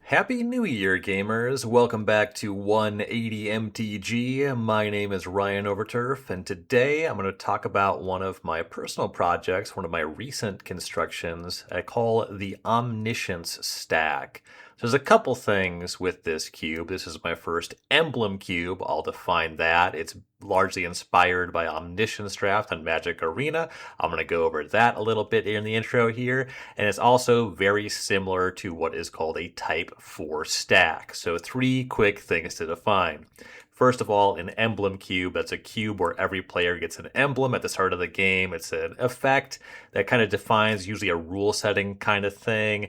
Happy New Year, gamers! Welcome back to 180 MTG. My name is Ryan Overturf, and today I'm going to talk about one of my personal projects, one of my recent constructions I call the Omniscience Stack. So there's a couple things with this cube. This is my first emblem cube. I'll define that. It's largely inspired by Omniscience Draft on Magic Arena. I'm going to go over that a little bit in the intro here. And it's also very similar to what is called a Type 4 stack. So three quick things to define. First of all, an emblem cube. That's a cube where every player gets an emblem at the start of the game. It's an effect that kind of defines usually a rule setting kind of thing.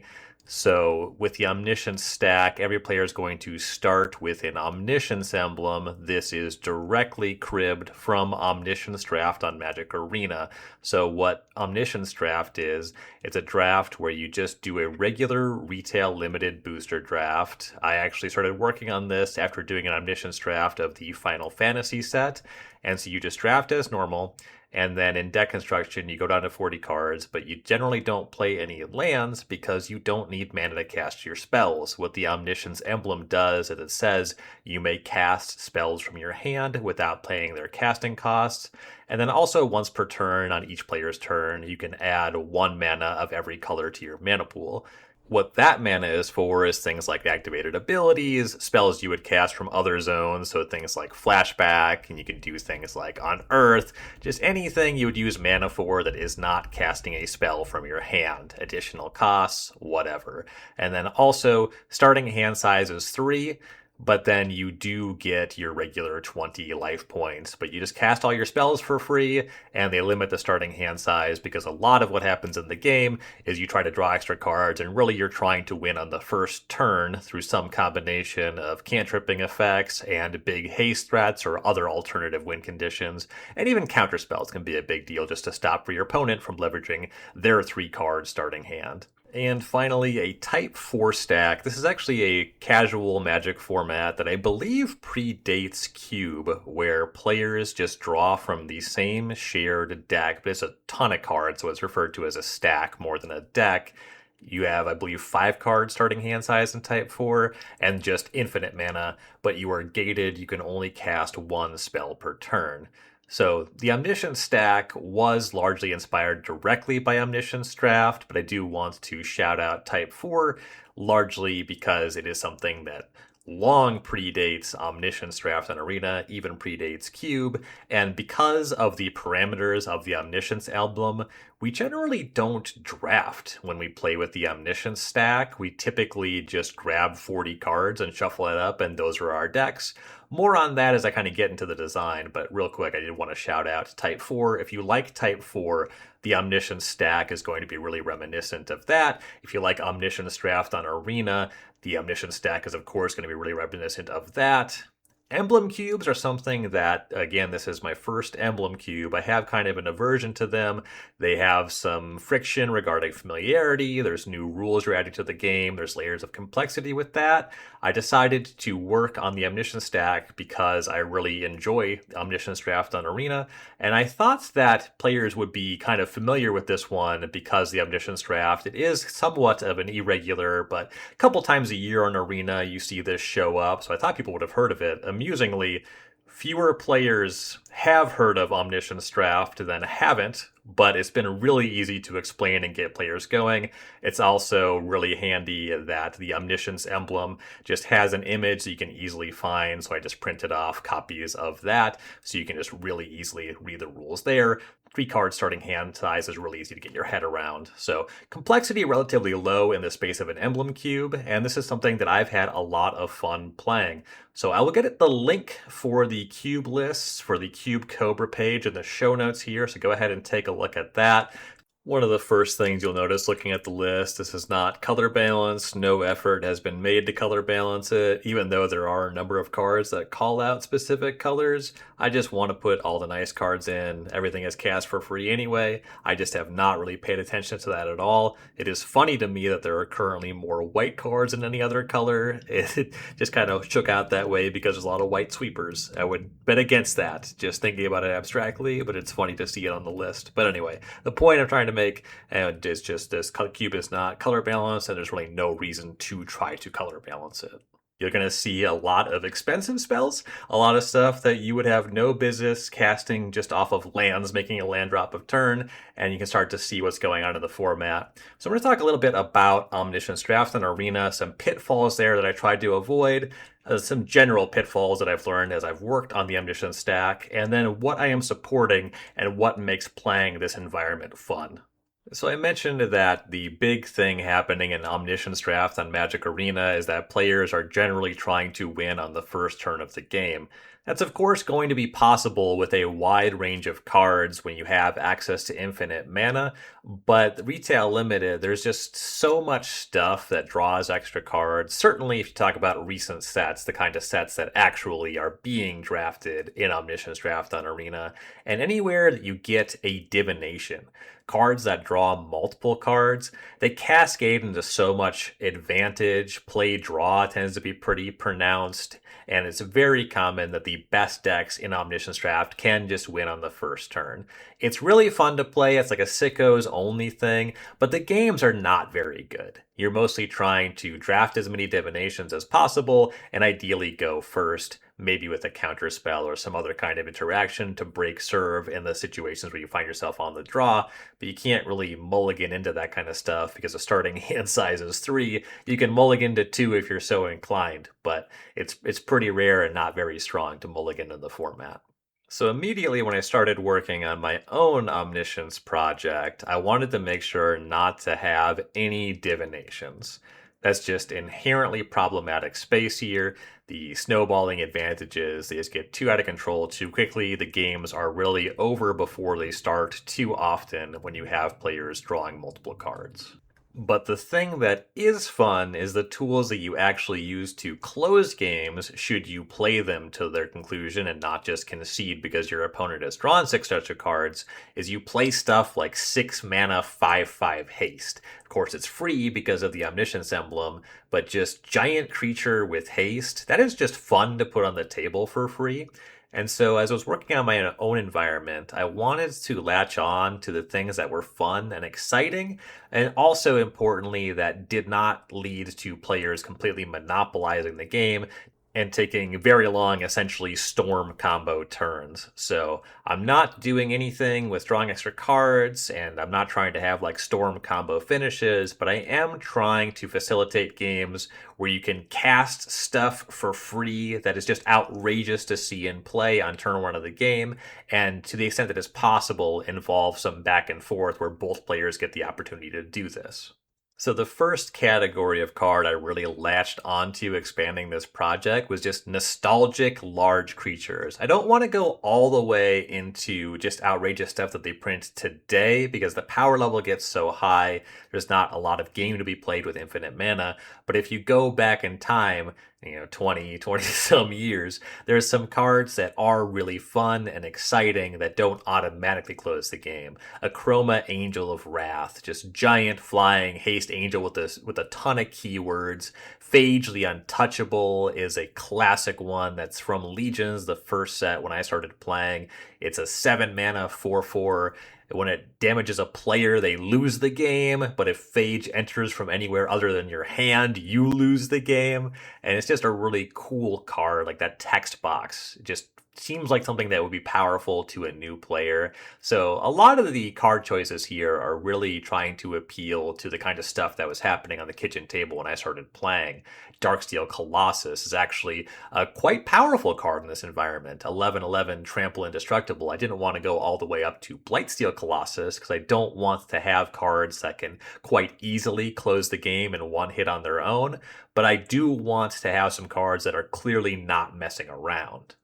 So with the Omniscience stack, every player is going to start with an Omniscience emblem. This is directly cribbed from Omniscience Draft on Magic Arena. So what Omniscience Draft is, it's a draft where you just do a regular retail limited booster draft. I actually started working on this after doing an Omniscience Draft of the Final Fantasy set. And so you just draft as normal. And then in deck construction, you go down to 40 cards, but you generally don't play any lands because you don't need mana to cast your spells. What the Omniscience emblem does is it says you may cast spells from your hand without paying their casting costs. And then also once per turn on each player's turn, you can add 1 mana of every color to your mana pool. What that mana is for is things like activated abilities, spells you would cast from other zones, so things like flashback, and you can do things like unearth, just anything you would use mana for that is not casting a spell from your hand, additional costs, whatever. And then also, starting hand size is 3, but then you do get your regular 20 life points, but you just cast all your spells for free, and they limit the starting hand size because a lot of what happens in the game is you try to draw extra cards, and really you're trying to win on the first turn through some combination of cantripping effects and big haste threats or other alternative win conditions, and even counter spells can be a big deal just to stop your opponent from leveraging their 3-card starting hand. And finally, a Type 4 stack. This is actually a casual Magic format that I believe predates Cube, where players just draw from the same shared deck, but it's a ton of cards, so it's referred to as a stack more than a deck. You have, I believe, 5 cards starting hand size in Type 4, and just infinite mana, but you are gated. You can only cast 1 spell per turn. So the Omniscience stack was largely inspired directly by Omniscience Draft, but I do want to shout out Type 4 largely because it is something that long predates Omniscience Draft on Arena, even predates Cube, and because of the parameters of the Omniscience emblem, we generally don't draft when we play with the Omniscience stack. We typically just grab 40 cards and shuffle it up, and those are our decks. More on that as I kind of get into the design, but real quick, I did want to shout out Type 4. If you like Type 4, the Omniscience stack is going to be really reminiscent of that. If you like Omniscience Draft on Arena, the Omniscience stack is, of course, going to be really reminiscent of that. Emblem cubes are something that, again, this is my first emblem cube. I have kind of an aversion to them. They have some friction regarding familiarity. There's new rules you're adding to the game. There's layers of complexity with that. I decided to work on the Omniscience stack because I really enjoy Omniscience Draft on Arena. And I thought that players would be kind of familiar with this one because the Omniscience Draft, it is somewhat of an irregular, but a couple times a year on Arena you see this show up. So I thought people would have heard of it. Amusingly, fewer players have heard of Omniscience Draft than haven't, but it's been really easy to explain and get players going. It's also really handy that the Omniscience emblem just has an image that you can easily find, so I just printed off copies of that, so you can just really easily read the rules there. 3 cards starting hand size is really easy to get your head around. So complexity relatively low in the space of an emblem cube, and this is something that I've had a lot of fun playing. So I will get the link for the cube lists for the Cube Cobra page in the show notes here, so go ahead and take a look at that. One of the first things you'll notice looking at the list, this is not color balanced. No effort has been made to color balance it, even though there are a number of cards that call out specific colors. I just want to put all the nice cards in. Everything is cast for free anyway. I just have not really paid attention to that at all. It is funny to me that there are currently more white cards than any other color. It just kind of shook out that way because there's a lot of white sweepers. I would bet against that, just thinking about it abstractly, but it's funny to see it on the list. But anyway, the point I'm trying to make, and it's just this cube is not color balanced, and there's really no reason to try to color balance it. You're going to see a lot of expensive spells, a lot of stuff that you would have no business casting just off of lands, making a land drop of turn, and you can start to see what's going on in the format. So I'm going to talk a little bit about Omniscience Draft and Arena, some pitfalls there that I tried to avoid, some general pitfalls that I've learned as I've worked on the Omniscience stack, and then what I am supporting and what makes playing this environment fun. So I mentioned that the big thing happening in Omniscience Draft on Magic Arena is that players are generally trying to win on the first turn of the game. That's of course going to be possible with a wide range of cards when you have access to infinite mana, but retail limited, there's just so much stuff that draws extra cards. Certainly if you talk about recent sets, the kind of sets that actually are being drafted in Omniscience Draft on Arena, and anywhere that you get a divination, cards that draw multiple cards, they cascade into so much advantage. Play draw tends to be pretty pronounced, and it's very common that the best decks in Omniscience Draft can just win on the first turn. It's really fun to play. It's like a sickos only thing, but the games are not very good. You're mostly trying to draft as many divinations as possible and ideally go first, maybe with a counter spell or some other kind of interaction to break serve in the situations where you find yourself on the draw, but you can't really mulligan into that kind of stuff because the starting hand size is 3. You can mulligan to 2 if you're so inclined, but it's pretty rare and not very strong to mulligan in the format. So immediately when I started working on my own Omniscience project, I wanted to make sure not to have any divinations. That's just inherently problematic space here. The snowballing advantages, they just get too out of control too quickly. The games are really over before they start too often when you have players drawing multiple cards. But the thing that is fun is the tools that you actually use to close games should you play them to their conclusion and not just concede because your opponent has drawn 6 extra cards, is you play stuff like 6 mana 5/5 haste. Of course, it's free because of the Omniscience emblem, but just giant creature with haste, that is just fun to put on the table for free. And so as I was working on my own environment, I wanted to latch on to the things that were fun and exciting, and also importantly, that did not lead to players completely monopolizing the game and taking very long, essentially storm combo turns. So I'm not doing anything with drawing extra cards, and I'm not trying to have like storm combo finishes, but I am trying to facilitate games where you can cast stuff for free that is just outrageous to see in play on turn 1 of the game, and to the extent that is possible, involve some back and forth where both players get the opportunity to do this. So the first category of card I really latched onto expanding this project was just nostalgic large creatures. I don't want to go all the way into just outrageous stuff that they print today because the power level gets so high, there's not a lot of game to be played with infinite mana. But if you go back in time, 20 some years, there's some cards that are really fun and exciting that don't automatically close the game. A Chroma Angel of Wrath, just giant flying haste angel with a ton of keywords. Phage the Untouchable is a classic one that's from Legions, the first set when I started playing. It's a 7 mana 4/4. When it damages a player, they lose the game, but if Phage enters from anywhere other than your hand, you lose the game. And it's just a really cool card, like that text box. Just seems like something that would be powerful to a new player. So a lot of the card choices here are really trying to appeal to the kind of stuff that was happening on the kitchen table when I started playing. Darksteel Colossus is actually a quite powerful card in this environment. 11/11 Trample Indestructible. I didn't want to go all the way up to Blightsteel Colossus because I don't want to have cards that can quite easily close the game in one hit on their own, but I do want to have some cards that are clearly not messing around.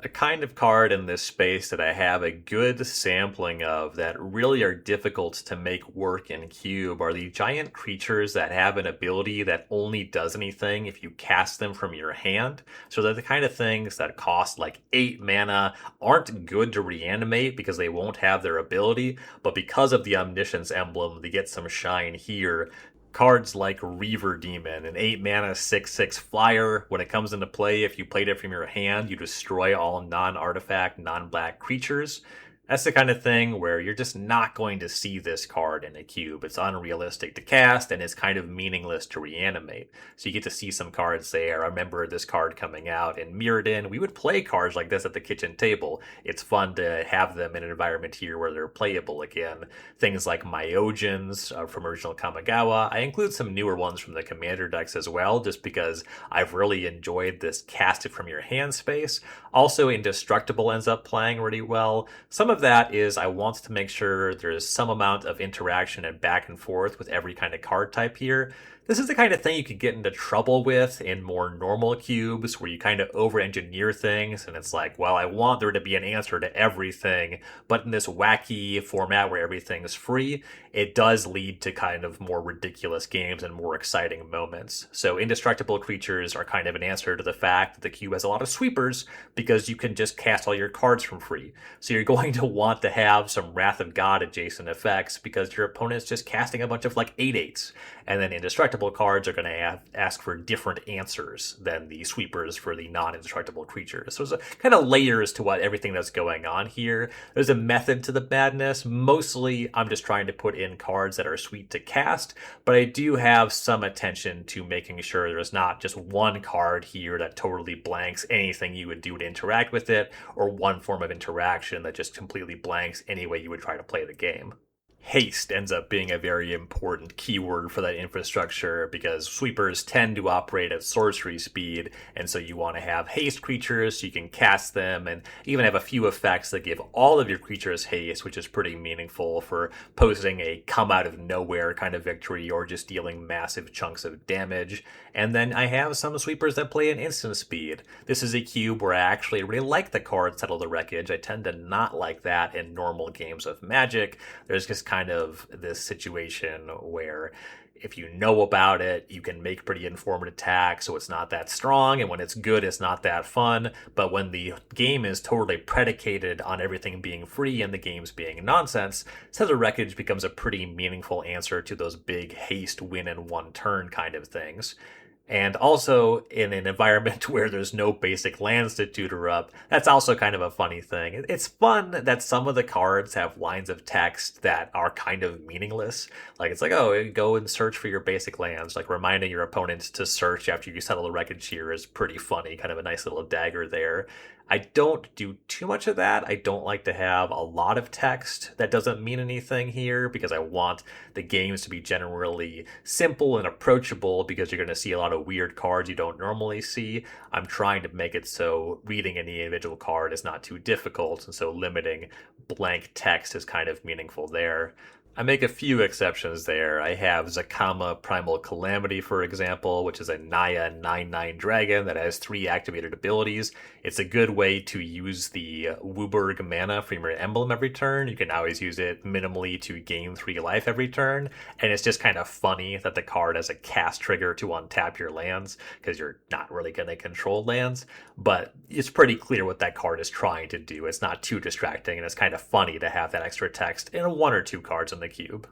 A kind of card in this space that I have a good sampling of that really are difficult to make work in Cube are the giant creatures that have an ability that only does anything if you cast them from your hand. So they're the kind of things that cost like 8 mana, aren't good to reanimate because they won't have their ability, but because of the Omniscience emblem, they get some shine here. Cards like Reaver Demon, an 8 mana 6/6 flyer. When it comes into play, if you played it from your hand, you destroy all non-artifact, non-black creatures. That's the kind of thing where you're just not going to see this card in a cube. It's unrealistic to cast and it's kind of meaningless to reanimate. So you get to see some cards there. I remember this card coming out in Mirrodin. We would play cards like this at the kitchen table. It's fun to have them in an environment here where they're playable again. Things like Myojins from original Kamigawa. I include some newer ones from the Commander decks as well, just because I've really enjoyed this cast it from your hand space. Also, Indestructible ends up playing really well. Some of that is I want to make sure there's some amount of interaction and back and forth with every kind of card type here. This is the kind of thing you could get into trouble with in more normal cubes where you kind of over-engineer things and it's like, well, I want there to be an answer to everything, but in this wacky format where everything's free, it does lead to kind of more ridiculous games and more exciting moments. So indestructible creatures are kind of an answer to the fact that the cube has a lot of sweepers because you can just cast all your cards from free. So you're going to want to have some Wrath of God adjacent effects because your opponent's just casting a bunch of like 8/8s. And then indestructible cards are going to ask for different answers than the sweepers for the non-indestructible creatures. So there's a kind of layers to what everything that's going on here. There's a method to the madness. Mostly, I'm just trying to put in cards that are sweet to cast, but I do have some attention to making sure there's not just one card here that totally blanks anything you would do to interact with it, or one form of interaction that just completely blanks any way you would try to play the game. Haste ends up being a very important keyword for that infrastructure because sweepers tend to operate at sorcery speed, and so you want to have haste creatures so you can cast them and even have a few effects that give all of your creatures haste, which is pretty meaningful for posting a come out of nowhere kind of victory or just dealing massive chunks of damage. And then I have some sweepers that play an instant speed. This is a cube where I actually really like the card Settle the Wreckage. I tend to not like that in normal games of Magic. There's just kind of this situation where if you know about it, you can make pretty informed attacks, so it's not that strong, and when it's good, it's not that fun. But when the game is totally predicated on everything being free and the games being nonsense, Set the Wreckage becomes a pretty meaningful answer to those big haste win in one turn kind of things. And also, in an environment where there's no basic lands to tutor up, that's also kind of a funny thing. It's fun that some of the cards have lines of text that are kind of meaningless. Like, it's like, oh, go and search for your basic lands. Like, reminding your opponents to search after you settle the wreckage here is pretty funny, kind of a nice little dagger there. I don't do too much of that. I don't like to have a lot of text that doesn't mean anything here because I want the games to be generally simple and approachable because you're going to see a lot of weird cards you don't normally see. I'm trying to make it so reading any individual card is not too difficult, and so limiting blank text is kind of meaningful there. I make a few exceptions there. I have Zakama Primal Calamity, for example, which is a Naya 9/9 dragon that has 3 activated abilities. It's a good way to use the Wooburg mana from your emblem every turn. You can always use it minimally to gain 3 life every turn, and it's just kind of funny that the card has a cast trigger to untap your lands, because you're not really going to control lands, but it's pretty clear what that card is trying to do. It's not too distracting, and it's kind of funny to have that extra text in 1 or 2 cards in the cube.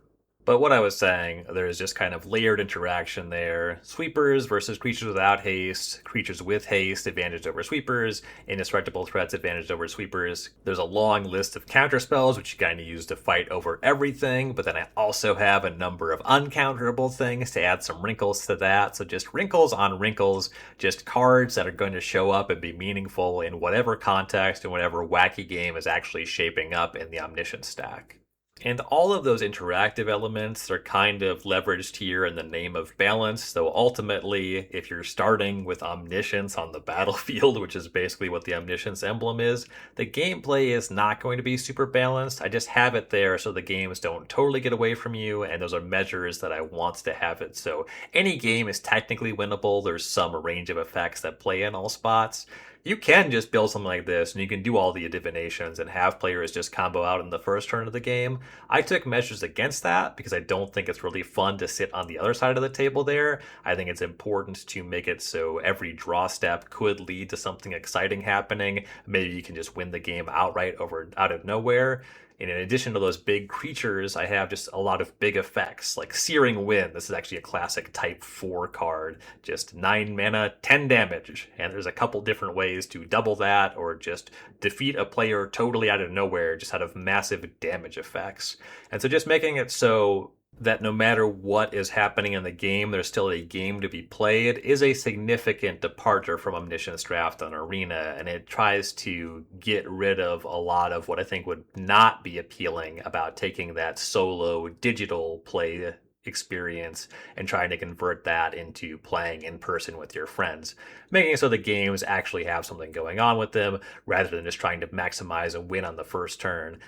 But what I was saying, there's just kind of layered interaction there. Sweepers versus creatures without haste, creatures with haste, advantage over sweepers, indestructible threats, advantage over sweepers. There's a long list of counter spells, which you kind of use to fight over everything, but then I also have a number of uncounterable things to add some wrinkles to that. So just wrinkles on wrinkles, just cards that are going to show up and be meaningful in whatever context and whatever wacky game is actually shaping up in the Omniscience stack. And all of those interactive elements are kind of leveraged here in the name of balance. So ultimately, if you're starting with Omniscience on the battlefield, which is basically what the Omniscience emblem is, the gameplay is not going to be super balanced. I just have it there so the games don't totally get away from you, and those are measures that I want to have it. So any game is technically winnable. There's some range of effects that play in all spots. You can just build something like this, and you can do all the divinations and have players just combo out in the first turn of the game. I took measures against that because I don't think it's really fun to sit on the other side of the table there. I think it's important to make it so every draw step could lead to something exciting happening. Maybe you can just win the game outright out of nowhere. And in addition to those big creatures, I have just a lot of big effects, like Searing Wind. This is actually a classic type 4 card, just 9 mana, 10 damage. And there's a couple different ways to double that, or just defeat a player totally out of nowhere, just out of massive damage effects. And so just making it so that no matter what is happening in the game, there's still a game to be played is a significant departure from Omniscience Draft on Arena, and it tries to get rid of a lot of what I think would not be appealing about taking that solo digital play experience and trying to convert that into playing in person with your friends, making it so the games actually have something going on with them rather than just trying to maximize a win on the first turn.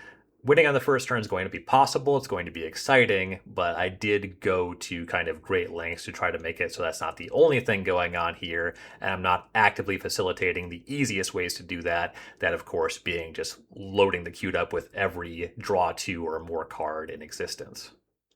Winning on the first turn is going to be possible. It's going to be exciting, but I did go to kind of great lengths to try to make it so that's not the only thing going on here, and I'm not actively facilitating the easiest ways to do that. That, of course, being just loading the queued up with every draw two or more card in existence.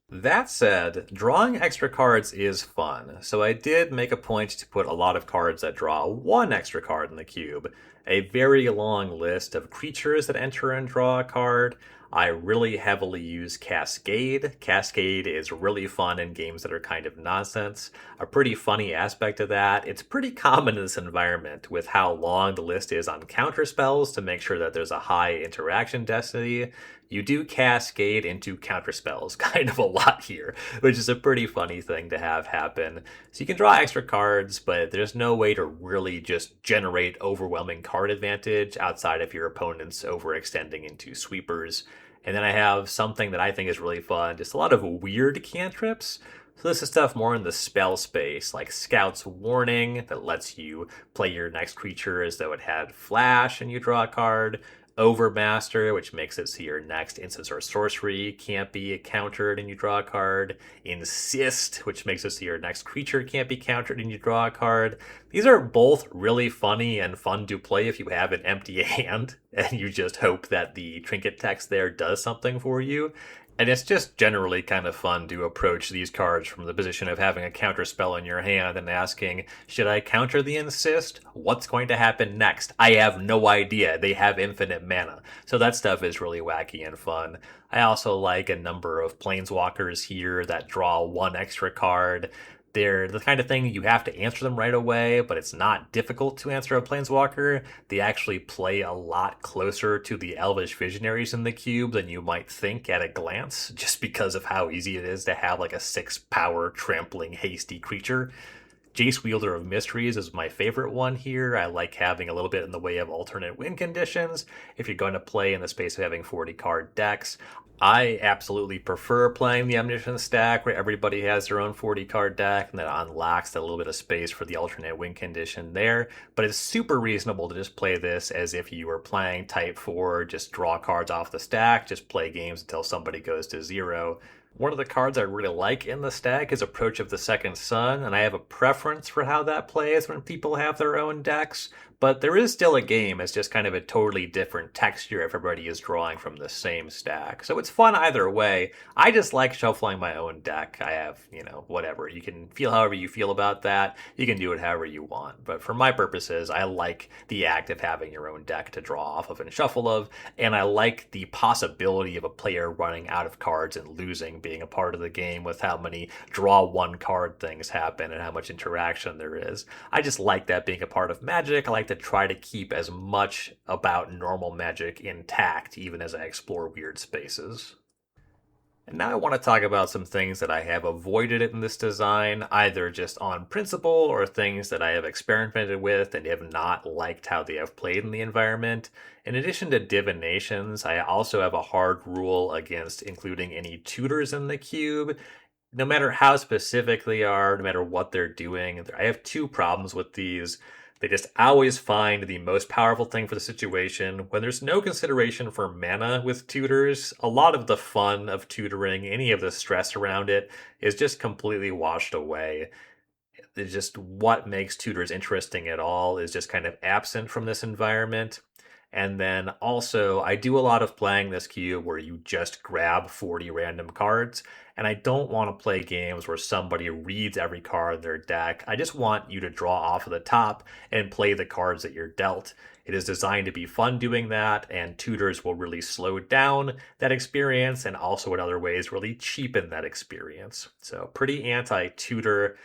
That said, drawing extra cards is fun, so I did make a point to put a lot of cards that draw one extra card in the cube. A very long list of creatures that enter and draw a card. I really heavily use Cascade. Cascade is really fun in games that are kind of nonsense. A pretty funny aspect of that, it's pretty common in this environment with how long the list is on counter spells to make sure that there's a high interaction density. You do cascade into counterspells kind of a lot here, which is a pretty funny thing to have happen. So you can draw extra cards, but there's no way to really just generate overwhelming card advantage outside of your opponents overextending into sweepers. And then I have something that I think is really fun, just a lot of weird cantrips. So this is stuff more in the spell space, like Scout's Warning, that lets you play your next creature as though it had flash and you draw a card. Overmaster, which makes it so your next instance or sorcery can't be countered and you draw a card. Insist, which makes it so your next creature can't be countered and you draw a card. These are both really funny and fun to play if you have an empty hand and you just hope that the trinket text there does something for you. And it's just generally kind of fun to approach these cards from the position of having a counter spell in your hand and asking, should I counter the Insist? What's going to happen next? I have no idea. They have infinite mana. So that stuff is really wacky and fun. I also like a number of Planeswalkers here that draw one extra card. They're the kind of thing you have to answer them right away, but it's not difficult to answer a Planeswalker. They actually play a lot closer to the Elvish Visionaries in the cube than you might think at a glance, just because of how easy it is to have like a 6-power trampling hasty creature. Jace Wielder of Mysteries is my favorite one here. I like having a little bit in the way of alternate win conditions if you're going to play in the space of having 40 card decks. I absolutely prefer playing the Omniscience Stack where everybody has their own 40 card deck and that unlocks a little bit of space for the alternate win condition there. But it's super reasonable to just play this as if you were playing Type 4, just draw cards off the stack, just play games until somebody goes to 0. One of the cards I really like in the stack is Approach of the Second Sun, and I have a preference for how that plays when people have their own decks, but there is still a game. It's just kind of a totally different texture if everybody is drawing from the same stack. So it's fun either way. I just like shuffling my own deck. I have, whatever. You can feel however you feel about that. You can do it however you want. But for my purposes, I like the act of having your own deck to draw off of and shuffle of, and I like the possibility of a player running out of cards and losing being a part of the game with how many draw one card things happen and how much interaction there is. I just like that being a part of Magic. I like to try to keep as much about normal Magic intact even as I explore weird spaces. And now I want to talk about some things that I have avoided in this design, either just on principle or things that I have experimented with and have not liked how they have played in the environment. In addition to divinations, I also have a hard rule against including any tutors in the cube. No matter how specific they are, no matter what they're doing, I have two problems with these. They just always find the most powerful thing for the situation. When there's no consideration for mana with tutors, a lot of the fun of tutoring, any of the stress around it, is just completely washed away. It's just what makes tutors interesting at all is just kind of absent from this environment. And then also, I do a lot of playing this cube where you just grab 40 random cards. And I don't want to play games where somebody reads every card in their deck. I just want you to draw off of the top and play the cards that you're dealt. It is designed to be fun doing that, and tutors will really slow down that experience and also in other ways really cheapen that experience. So pretty anti-tutor.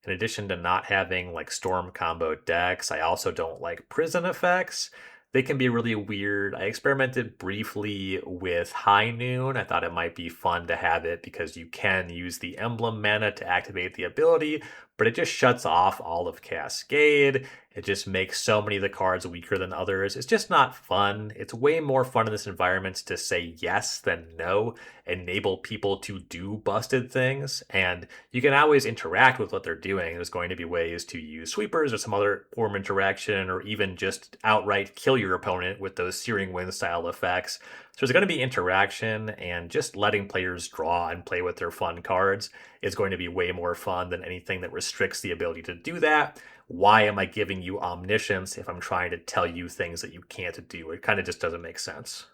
In addition to not having like storm combo decks, I also don't like prison effects. They can be really weird. I experimented briefly with High Noon. I thought it might be fun to have it because you can use the emblem mana to activate the ability, but it just shuts off all of Cascade. It just makes so many of the cards weaker than others. It's just not fun. It's way more fun in this environment to say yes than no, enable people to do busted things, and you can always interact with what they're doing. There's going to be ways to use sweepers or some other form of interaction, or even just outright kill your opponent with those Searing Wind style effects. So there's going to be interaction, and just letting players draw and play with their fun cards is going to be way more fun than anything that restricts the ability to do that. Why am I giving you omniscience if I'm trying to tell you things that you can't do? It kind of just doesn't make sense.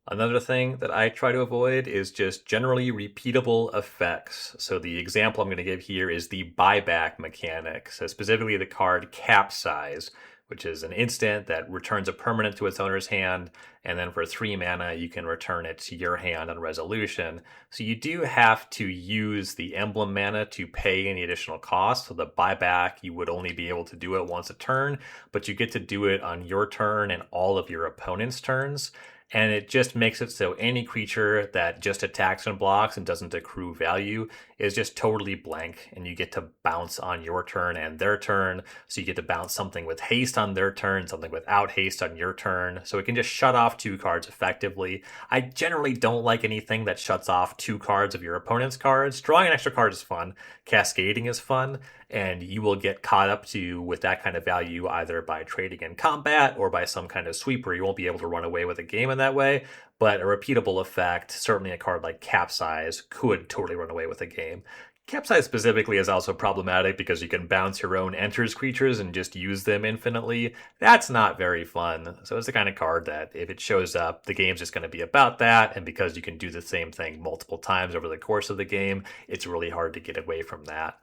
Another thing that I try to avoid is just generally repeatable effects. So the example I'm going to give here is the buyback mechanic. So specifically the card Capsize, which is an instant that returns a permanent to its owner's hand, and then for 3 mana you can return it to your hand on resolution. So you do have to use the emblem mana to pay any additional cost. So the buyback, you would only be able to do it once a turn, but you get to do it on your turn and all of your opponent's turns. And it just makes it so any creature that just attacks and blocks and doesn't accrue value is just totally blank, and you get to bounce on your turn and their turn. So you get to bounce something with haste on their turn, something without haste on your turn. So it can just shut off 2 cards effectively. I generally don't like anything that shuts off 2 cards of your opponent's cards. Drawing an extra card is fun. Cascading is fun. And you will get caught up to with that kind of value either by trading in combat or by some kind of sweeper. You won't be able to run away with a game in that way, but a repeatable effect, certainly a card like Capsize, could totally run away with a game. Capsize specifically is also problematic because you can bounce your own enters creatures and just use them infinitely. That's not very fun. So it's the kind of card that if it shows up, the game's just going to be about that, and because you can do the same thing multiple times over the course of the game, it's really hard to get away from that.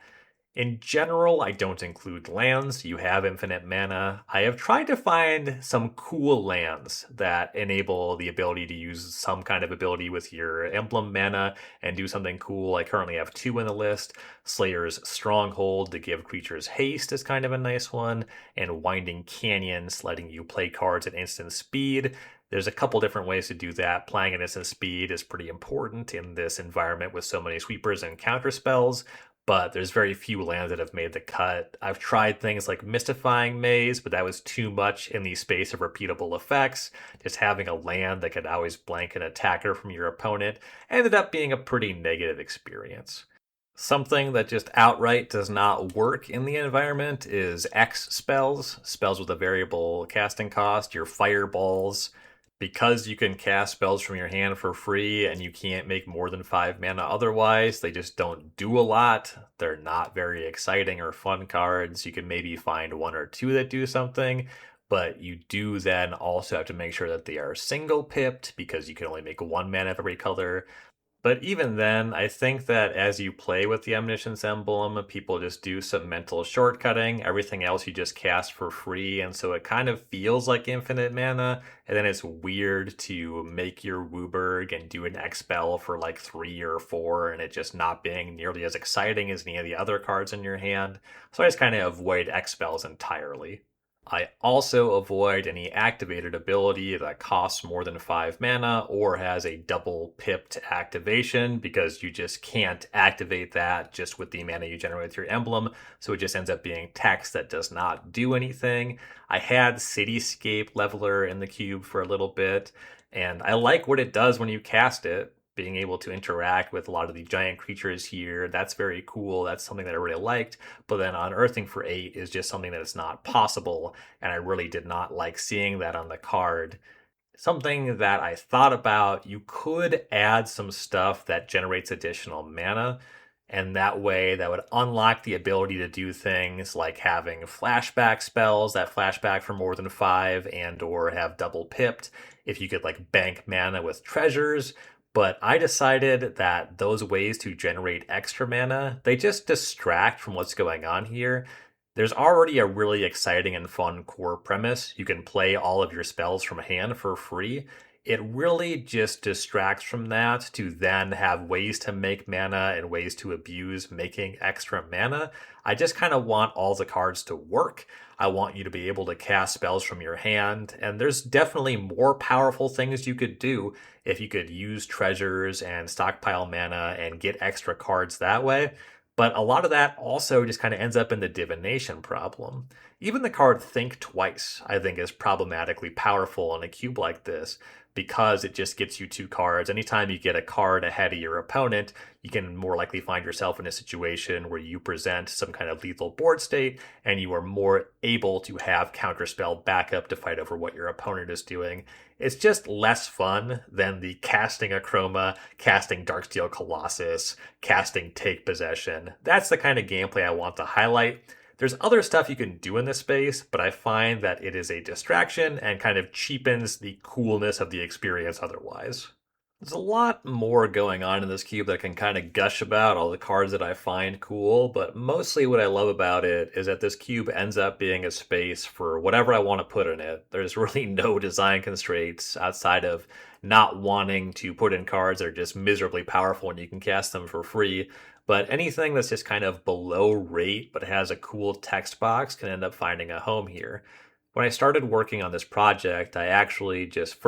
In general, I don't include lands. You have infinite mana. I have tried to find some cool lands that enable the ability to use some kind of ability with your emblem mana and do something cool. I currently have 2 in the list. Slayer's Stronghold to give creatures haste is kind of a nice one, and Winding Canyons letting you play cards at instant speed. There's a couple different ways to do that. Playing at instant speed is pretty important in this environment with so many sweepers and counter spells, but there's very few lands that have made the cut. I've tried things like Mystifying Maze, but that was too much in the space of repeatable effects. Just having a land that could always blank an attacker from your opponent ended up being a pretty negative experience. Something that just outright does not work in the environment is X spells, spells with a variable casting cost, your fireballs. Because you can cast spells from your hand for free and you can't make more than 5 mana otherwise, they just don't do a lot. They're not very exciting or fun cards. You can maybe find 1 or 2 that do something, but you do then also have to make sure that they are single pipped because you can only make 1 mana of every color. But even then, I think that as you play with the Omniscience emblem, people just do some mental shortcutting. Everything else you just cast for free, and so it kind of feels like infinite mana. And then it's weird to make your Wooburg and do an X-Spell for like 3 or 4, and it just not being nearly as exciting as any of the other cards in your hand. So I just kind of avoid X-Spells entirely. I also avoid any activated ability that costs more than 5 mana or has a double pipped activation, because you just can't activate that just with the mana you generate with your emblem, so it just ends up being text that does not do anything. I had Cityscape Leveler in the cube for a little bit, and I like what it does when you cast it. Being able to interact with a lot of the giant creatures here, that's very cool. That's something that I really liked. But then unearthing for 8 is just something that is not possible, and I really did not like seeing that on the card. Something that I thought about, you could add some stuff that generates additional mana, and that way that would unlock the ability to do things like having flashback spells that flashback for more than 5 and or have double pipped if you could like bank mana with treasures. But I decided that those ways to generate extra mana, they just distract from what's going on here. There's already a really exciting and fun core premise. You can play all of your spells from hand for free. It really just distracts from that to then have ways to make mana and ways to abuse making extra mana. I just kind of want all the cards to work. I want you to be able to cast spells from your hand, and there's definitely more powerful things you could do if you could use treasures and stockpile mana and get extra cards that way. But a lot of that also just kind of ends up in the divination problem. Even the card Think Twice, I think, is problematically powerful in a cube like this because it just gets you two cards. Anytime you get a card ahead of your opponent, you can more likely find yourself in a situation where you present some kind of lethal board state and you are more able to have counterspell backup to fight over what your opponent is doing. It's just less fun than the casting Achroma, casting Darksteel Colossus, casting Take Possession. That's the kind of gameplay I want to highlight. There's other stuff you can do in this space, but I find that it is a distraction and kind of cheapens the coolness of the experience otherwise. There's a lot more going on in this cube that I can kind of gush about, all the cards that I find cool, but mostly what I love about it is that this cube ends up being a space for whatever I want to put in it. There's really no design constraints outside of not wanting to put in cards that are just miserably powerful and you can cast them for free. But anything that's just kind of below rate but has a cool text box can end up finding a home here. When I started working on this project, I actually just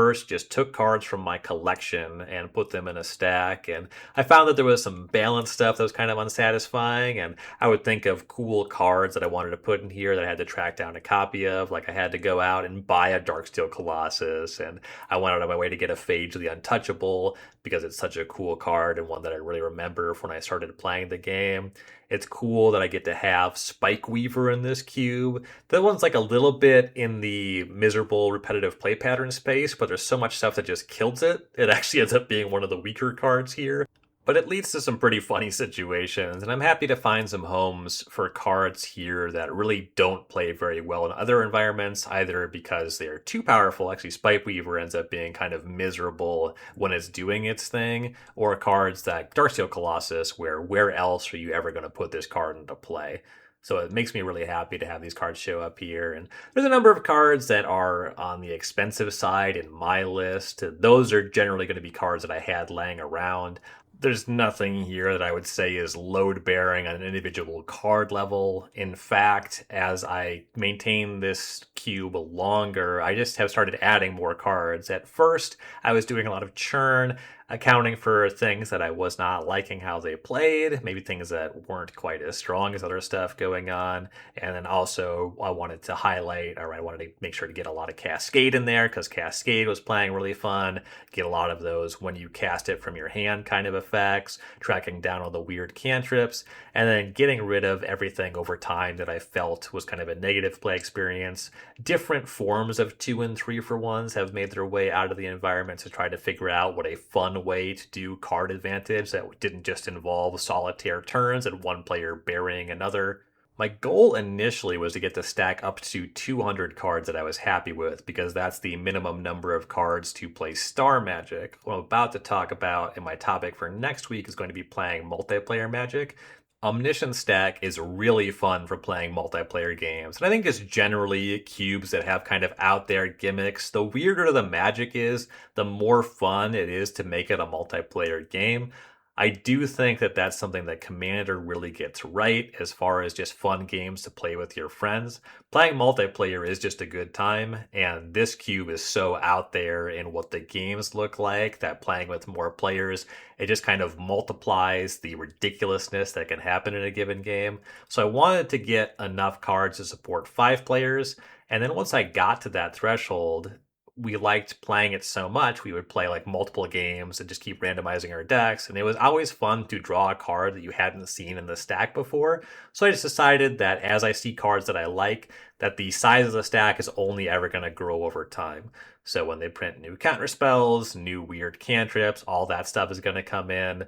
took cards from my collection and put them in a stack. And I found that there was some balance stuff that was kind of unsatisfying. And I would think of cool cards that I wanted to put in here that I had to track down a copy of. Like I had to go out and buy a Darksteel Colossus. And I went out of my way to get a Phage the Untouchable because it's such a cool card and one that I really remember from when I started playing the game. It's cool that I get to have Spike Weaver in this cube. That one's like a little bit in the miserable repetitive play pattern space, but there's so much stuff that just kills it. It actually ends up being one of the weaker cards here. But it leads to some pretty funny situations, and I'm happy to find some homes for cards here that really don't play very well in other environments, either because they're too powerful. Actually, Spike Weaver ends up being kind of miserable when it's doing its thing, or cards like Darksteel Colossus, where else are you ever going to put this card into play? So it makes me really happy to have these cards show up here. And there's a number of cards that are on the expensive side in my list. Those are generally going to be cards that I had laying around. There's nothing here that I would say is load bearing on an individual card level. In fact, as I maintain this cube longer, I just have started adding more cards. At first, I was doing a lot of churn, accounting for things that I was not liking how they played, maybe things that weren't quite as strong as other stuff going on. And then also, I wanted to highlight, or I wanted to make sure to get a lot of Cascade in there because Cascade was playing really fun. Get a lot of those when you cast it from your hand kind of effects, tracking down all the weird cantrips, and then getting rid of everything over time that I felt was kind of a negative play experience. Different forms of 2 and 3 for ones have made their way out of the environment to try to figure out what a fun way to do card advantage that didn't just involve solitaire turns and one player burying another. My goal initially was to get the stack up to 200 cards that I was happy with because that's the minimum number of cards to play Star Magic. What I'm about to talk about in my topic for next week is going to be playing multiplayer Magic. Omniscience Stack is really fun for playing multiplayer games. And I think just generally cubes that have kind of out there gimmicks, the weirder the magic is, the more fun it is to make it a multiplayer game. I do think that that's something that Commander really gets right as far as just fun games to play with your friends. Playing multiplayer is just a good time, and this cube is so out there in what the games look like that playing with more players, it just kind of multiplies the ridiculousness that can happen in a given game. So I wanted to get enough cards to support 5 players, and then once I got to that threshold, we liked playing it so much, we would play like multiple games and just keep randomizing our decks. And it was always fun to draw a card that you hadn't seen in the stack before. So I just decided that as I see cards that I like, that the size of the stack is only ever going to grow over time. So when they print new counter spells, new weird cantrips, all that stuff is going to come in.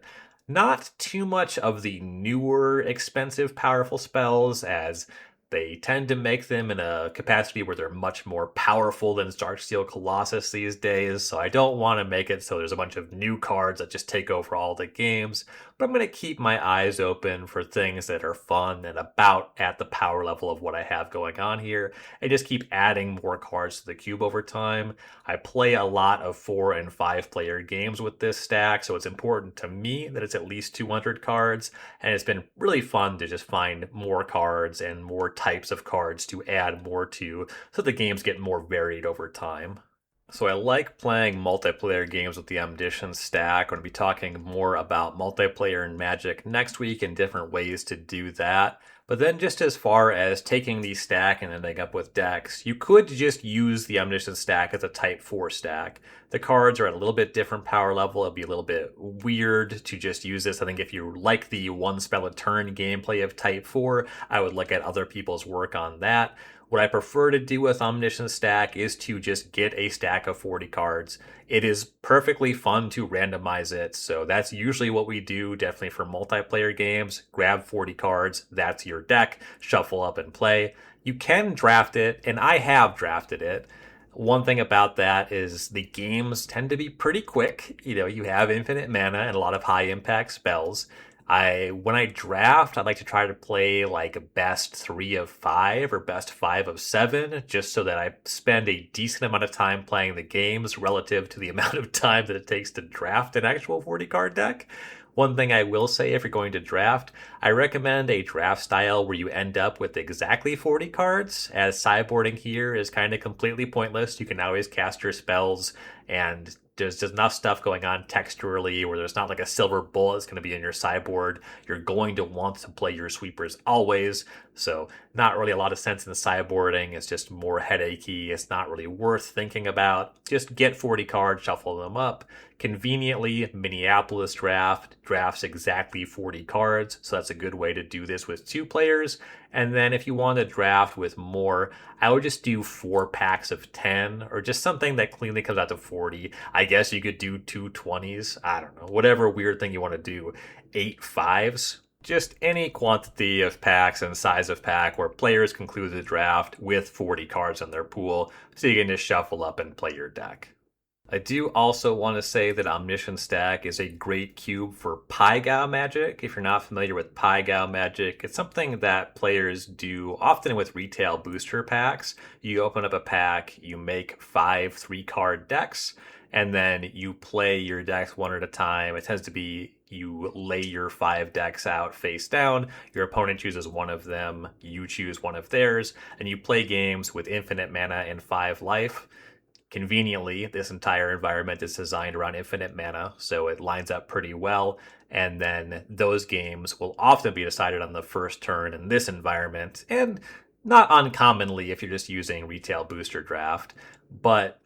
Not too much of the newer, expensive, powerful spells as They tend to make them in a capacity where they're much more powerful than Darksteel Colossus these days, so I don't want to make it so there's a bunch of new cards that just take over all the games, but I'm going to keep my eyes open for things that are fun and about at the power level of what I have going on here, and just keep adding more cards to the cube over time. I play a lot of 4 and 5 player games with this stack, so it's important to me that it's at least 200 cards, and it's been really fun to just find more cards and more types of cards to add more to, so the games get more varied over time. So I like playing multiplayer games with the Omniscience Stack. I'm going to be talking more about multiplayer and Magic next week and different ways to do that. But then just as far as taking the stack and ending up with decks, you could just use the Omniscience Stack as a Type 4 stack. The cards are at a little bit different power level. It'd be a little bit weird to just use this. I think if you like the one spell a turn gameplay of Type 4, I would look at other people's work on that. What I prefer to do with Omniscience Stack is to just get a stack of 40 cards. It is perfectly fun to randomize it, so that's usually what we do, definitely for multiplayer games. Grab 40 cards, that's your deck, shuffle up and play. You can draft it, and I have drafted it. One thing about that is the games tend to be pretty quick. You have infinite mana and a lot of high impact spells. When I draft, I like to try to play like best 3 of 5 or best 5 of 7, just so that I spend a decent amount of time playing the games relative to the amount of time that it takes to draft an actual 40 card deck. One thing I will say, if you're going to draft, I recommend a draft style where you end up with exactly 40 cards, as sideboarding here is kind of completely pointless. You can always cast your spells, and there's just enough stuff going on texturally where there's not like a silver bullet that's going to be in your sideboard. You're going to want to play your sweepers always, so not really a lot of sense in the sideboarding. It's just more headachy. It's not really worth thinking about. Just get 40 cards, shuffle them up. Conveniently, Minneapolis Draft drafts exactly 40 cards, so that's a good way to do this with 2 players. And then if you want to draft with more, I would just do 4 packs of 10, or just something that cleanly comes out to 40. I guess you could do 2 20s. I don't know. Whatever weird thing you want to do. 8 5s. Just any quantity of packs and size of pack where players conclude the draft with 40 cards in their pool, so you can just shuffle up and play your deck. I do also want to say that Omniscience Stack is a great cube for Pai-Gow Magic. If you're not familiar with Pai-Gow Magic, it's something that players do often with retail booster packs. You open up a pack, you make 5 3-card decks, and then you play your decks one at a time. It tends to be you lay your 5 decks out face down, your opponent chooses one of them, you choose one of theirs, and you play games with infinite mana and 5 life. Conveniently, this entire environment is designed around infinite mana, so it lines up pretty well, and then those games will often be decided on the first turn in this environment, and not uncommonly if you're just using retail booster draft, but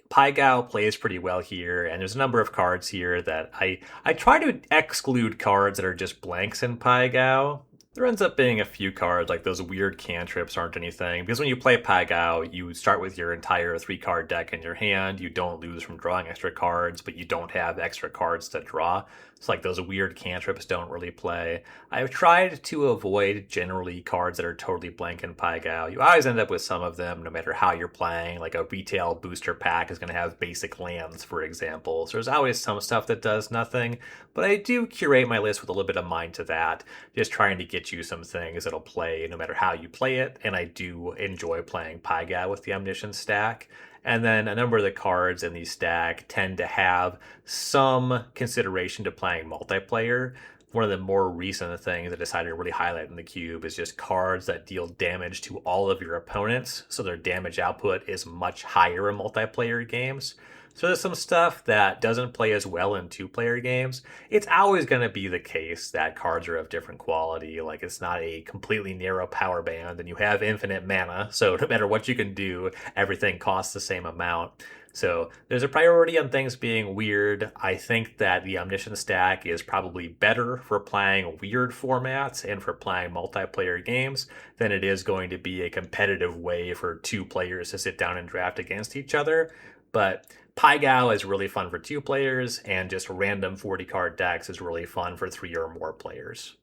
Pai-Gow plays pretty well here, and there's a number of cards here that I try to exclude cards that are just blanks in Pai-Gow. There ends up being a few cards, like those weird cantrips aren't anything, because when you play Pai-Gow, you start with your entire 3-card deck in your hand, you don't lose from drawing extra cards, but you don't have extra cards to draw. It's like those weird cantrips don't really play. I've tried to avoid generally cards that are totally blank in Pai-Gow. You always end up with some of them, no matter how you're playing. Like a retail booster pack is going to have basic lands, for example. So there's always some stuff that does nothing, but I do curate my list with a little bit of mind to that, just trying to get you some things that'll play no matter how you play it, and I do enjoy playing Pai-Gow with the Omniscience Stack. And then a number of the cards in the stack tend to have some consideration to playing multiplayer. One of the more recent things I decided to really highlight in the cube is just cards that deal damage to all of your opponents, so their damage output is much higher in multiplayer games. So there's some stuff that doesn't play as well in 2-player games. It's always going to be the case that cards are of different quality. Like, it's not a completely narrow power band, and you have infinite mana, so no matter what you can do, everything costs the same amount. So there's a priority on things being weird. I think that the Omniscience Stack is probably better for playing weird formats and for playing multiplayer games than it is going to be a competitive way for 2 players to sit down and draft against each other. But Pai-Gow is really fun for 2 players, and just random 40-card decks is really fun for 3 or more players.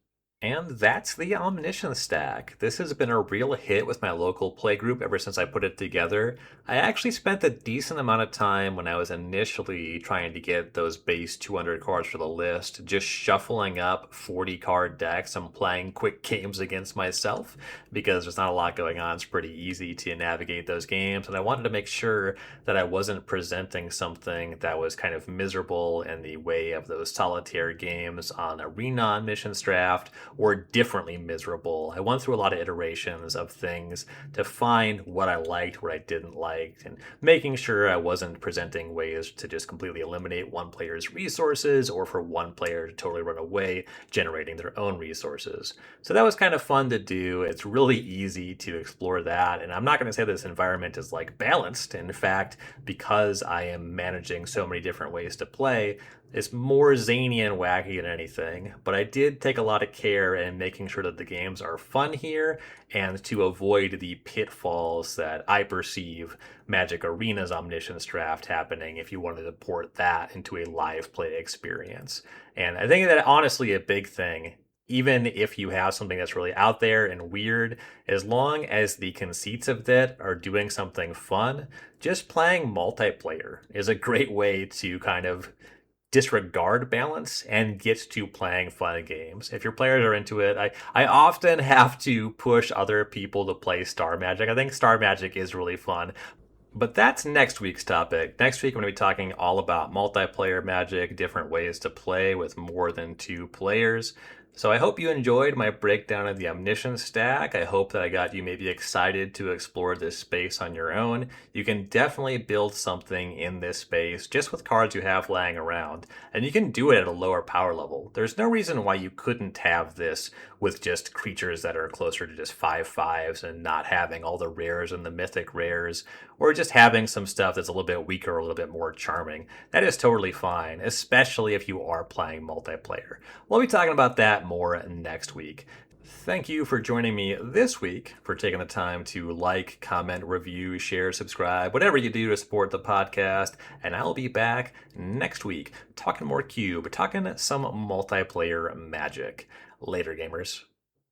And that's the Omniscience Stack. This has been a real hit with my local playgroup ever since I put it together. I actually spent a decent amount of time when I was initially trying to get those base 200 cards for the list, just shuffling up 40 card decks and playing quick games against myself because there's not a lot going on. It's pretty easy to navigate those games, and I wanted to make sure that I wasn't presenting something that was kind of miserable in the way of those solitaire games on Arena Omniscience Draft or differently miserable. I went through a lot of iterations of things to find what I liked, what I didn't like, and making sure I wasn't presenting ways to just completely eliminate one player's resources or for one player to totally run away, generating their own resources. So that was kind of fun to do. It's really easy to explore that, and I'm not going to say this environment is like balanced. In fact, because I am managing so many different ways to play, it's more zany and wacky than anything, but I did take a lot of care in making sure that the games are fun here and to avoid the pitfalls that I perceive Magic Arena's Omniscience Draft happening if you wanted to port that into a live play experience. And I think that honestly a big thing, even if you have something that's really out there and weird, as long as the conceits of that are doing something fun, just playing multiplayer is a great way to kind of disregard balance and get to playing fun games. If your players are into it, I often have to push other people to play Star Magic. I think Star Magic is really fun. But that's next week's topic. Next week, I'm going to be talking all about multiplayer Magic, different ways to play with more than two players. So I hope you enjoyed my breakdown of the Omniscience Stack. I hope that I got you maybe excited to explore this space on your own. You can definitely build something in this space just with cards you have laying around, and you can do it at a lower power level. There's no reason why you couldn't have this with just creatures that are closer to just 5/5s and not having all the rares and the mythic rares, or just having some stuff that's a little bit weaker or a little bit more charming. That is totally fine, especially if you are playing multiplayer. We'll be talking about that more next week. Thank you for joining me this week, for taking the time to like, comment, review, share, subscribe, whatever you do to support the podcast. And I'll be back next week talking more Cube, talking some multiplayer Magic. Later, gamers.